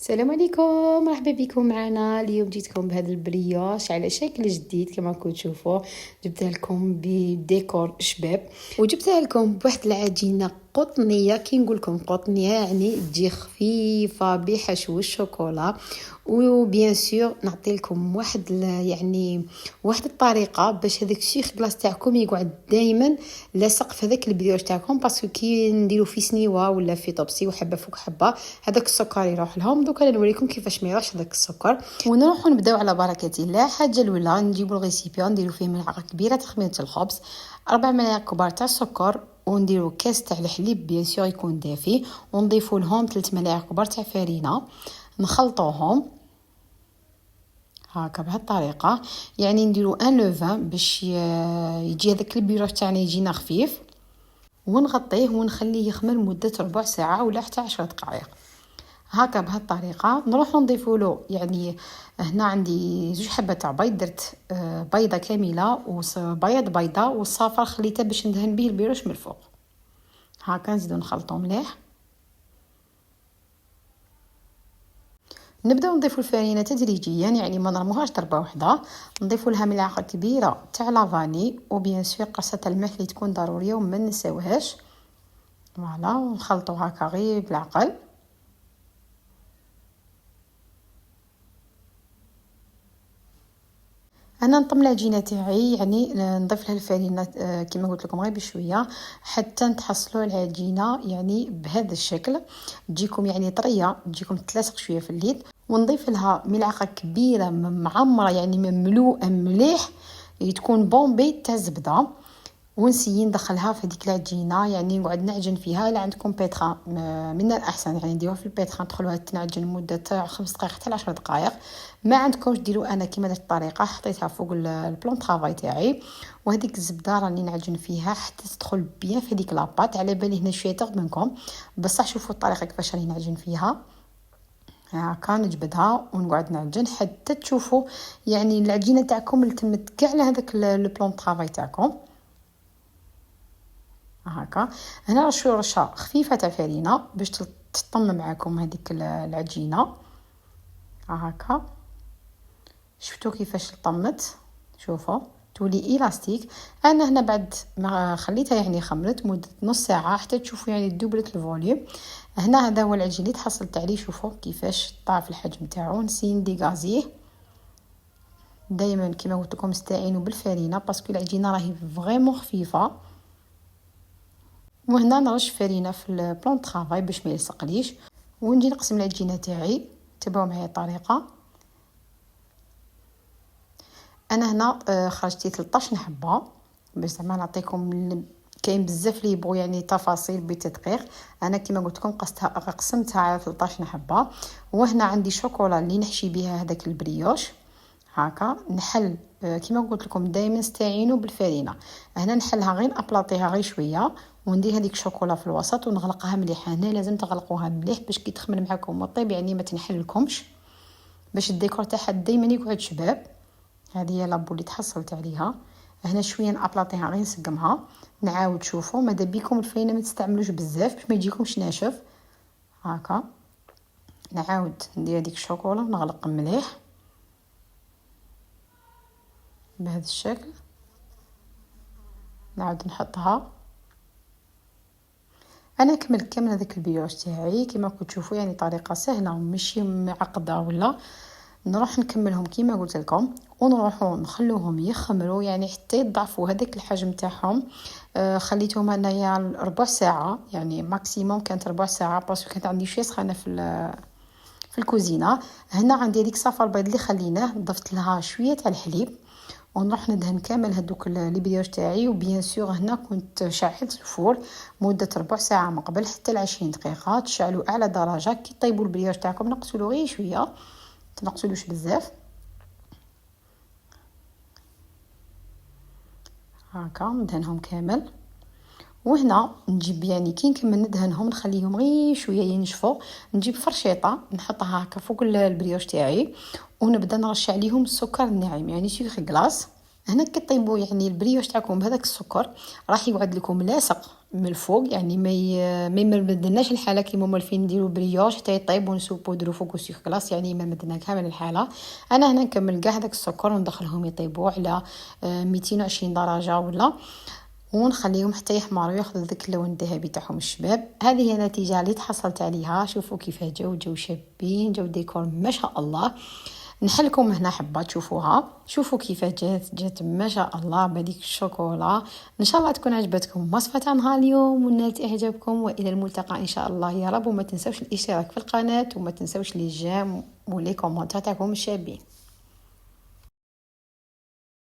السلام عليكم، مرحبا بكم معنا. اليوم جيتكم بهذا البريوش على شكل جديد كما راكم تشوفوا. جبتها لكم بديكور شباب، وجبتها لكم بواحد العجينه قطنيه. كي نقول لكم قطنيه يعني تجي خفيفه بحشو الشوكولا. وبيان سور نعطي لكم واحد الطريقه باش هذاك الشيخ كلاص تاعكم يقعد دائما لاصق في هذاك البريوش تاعكم، باسكو كي نديرو في سنيوه ولا في طبسي وحبه فوق حبه هذاك السكر يروح لهم. دوك انا نوريكم كيفاش ما يروحش هذاك السكر، ونروحوا نبداو على بركه الله. حاجه الاولى نجيبوا الغيسيبيون نديروا فيه ملعقه كبيره تخميره الخبز، 4 ملاعق كبار تاع السكر، ونديروا كاس تاع الحليب بيان سور يكون دافي، ونضيفوا لهم 3 ملاعق كبار تاع فرينه، نخلطوهم هكا بهالطريقه. يعني نديروا ان لوفان باش يجي هذاك البيروش تاعنا يجينا خفيف، ونغطيه ونخليه يخمر مده ربع ساعه ولا حتى 10 دقائق هكا بهالطريقه. نروح نضيفوا له يعني هنا عندي 2 حبات تاع بيض، درت بيضه كامله وبيض بيضه، والصفر خليته باش ندهن به البيروش من الفوق. هكا نزيدو نخلطو مليح. نبداو نضيفوا الفرينه تدريجيا، يعني ما نرموهاش ضربه واحده. نضيفوا لها ملعقه كبيره تاع لافاني، وبيان سور قرصه الملح اللي تكون ضروريه وما نساوهاش. فوالا ونخلطوا هكا غير بالعقل. انا نطم العجينه تاعي، يعني نضيف لها الفرينه كما قلت لكم غير بشويه حتى نتحصلوا العجينه يعني بهذا الشكل، تجيكم يعني طريه، تجيكم تلاصق شويه في اليد. ونضيف لها ملعقه كبيره معمره يعني مملوءه مليح، تكون بومبي تاع زبده، ونسيي ندخلها في هذيك العجينه. يعني نقعد نعجن فيها. الا عندكم بيترا من الاحسن يعني نديروها في البيترا، ندخلوها تنعجن لمده 5 دقائق حتى 10 دقائق. ما عندكمش ديروا انا كيما درت الطريقه، حطيتها فوق البلون طرافاي تاعي، وهذيك الزبده راني نعجن فيها حتى تدخل بيان في هذيك لاباط. على بالي هنا شويه تاخذ منكم، بصح شوفوا الطريقه كيفاش راني نعجن فيها. هاكا نجبدها ونقعد نعجن حتى تشوفوا يعني العجينه تاعكم التمت كاع على هذاك البلون طرافاي تاعكم. هكا هنا رشه خفيفه تاع فرينه باش تطم معاكم هذيك العجينه. هكا شفتوا كيفاش طمت، شوفوا تولي الاستيك. انا هنا بعد ما خليتها يعني خمرت مده نص ساعه حتى تشوفوا يعني دوبلت الفوليوم. هنا هذا هو العجين اللي تحصلت عليه، شوفوا كيفاش طاف الحجم تاعو. نسي نديغازيه دائما كما قلت لكم، استعينوا بالفرينه باسكو العجينه راهي فريمون خفيفه. وهنا نرش فرينه في البلون طرافاي باش ما يلصقليش، ونجي نقسم العجينه تاعي. تبعوا معايا الطريقه. انا هنا خرجتي 13 حبه باش زعما نعطيكم كاين بزاف اللي يبغوا يعني تفاصيل بالتدقيق. انا كما قلت لكم قسمتها على 13 حبه. وهنا عندي شوكولا اللي نحشي بها هذاك البريوش. هكا نحل كما قلت لكم دائما استعينوا بالفرينه. هنا نحلها غير ابلاطيها غير شويه، وندير هذيك الشوكولا في الوسط ونغلقها مليح. هنا لازم تغلقوها مليح باش كي تخمر معكم وطيب يعني ما تنحللكمش، باش الديكور تاعها دائما يقعد شباب. هذه هي لابو اللي تحصلت عليها. هنا شويه نابلاطيها غير نسقمها. نعاود شوفوا ماذا بيكم الفرينه ما تستعملوش بزاف باش ما يجيكمش ناشف. هكا نعاود ندير هذيك الشوكولا ونغلق مليح بهذا الشكل. نعاود نحطها. انا كملت كامل هذاك البيوش تاعي كما راكم تشوفوا، يعني طريقه سهله وماشي معقده ولا. نروح نكملهم كما قلت لكم، ونروحوا نخلوهم يخمروا يعني حتى يضعفوا هذاك الحجم تاعهم. خليتهم انايا ربع ساعه، يعني ماكسيموم كانت ربع ساعه باسكو كانت عندي شويه سخانه في الكوزينه. هنا عندي هذيك صفر البيض اللي خليناه، ضفت لها شويه تاع الحليب، ونروح ندهن كامل هذوك لي بريوش تاعي. وبيان سور هنا كنت شعلت الفور مده ربع ساعه من قبل حتى 20 دقيقه. تشعلوا اعلى درجه. كي طيبوا البريوش تاعكم نقصوا غير شويه، تنقصولوش بزاف. هكا ندهنهم كامل. وهنا نجيب يعني كي نكمل ندهنهم نخليهم غير شويه ينشفوا. نجيب فرشيطه نحطها هكا فوق البريوش تاعي، ونبدا نرش عليهم السكر الناعم يعني سكر غلاس. هنا كطيبوا يعني البريوش تاعكم بهذاك السكر راح يقعد لكم لاصق من الفوق، يعني ما يمدناش الحاله كيما مولفين نديروا بريوش حتى يطيب ونسوبو نديروا فوق سيخ كلاص، يعني ما مدنا كامل الحاله. انا هنا نكمل كاع داك السكر وندخلهم يطيبوا على 220 درجه ولا، ونخليهم حتى يحمروا ياخذوا ذاك اللون الذهبي تاعهم الشباب. هذه هي النتيجه اللي تحصلت عليها. شوفوا كيف جو شابين، جو ديكور ما شاء الله. نحلكم هنا حبه تشوفوها، شوفوا كيف جات ما شاء الله بهذيك الشوكولا. ان شاء الله تكون عجبتكم وصفه تاع نهار اليوم ونالت اعجابكم، والى الملتقى ان شاء الله يا رب. وما تنسوش الاشتراك في القناه، وما تنسوش لي جيم ولي كومونتات تاعكم الشابين.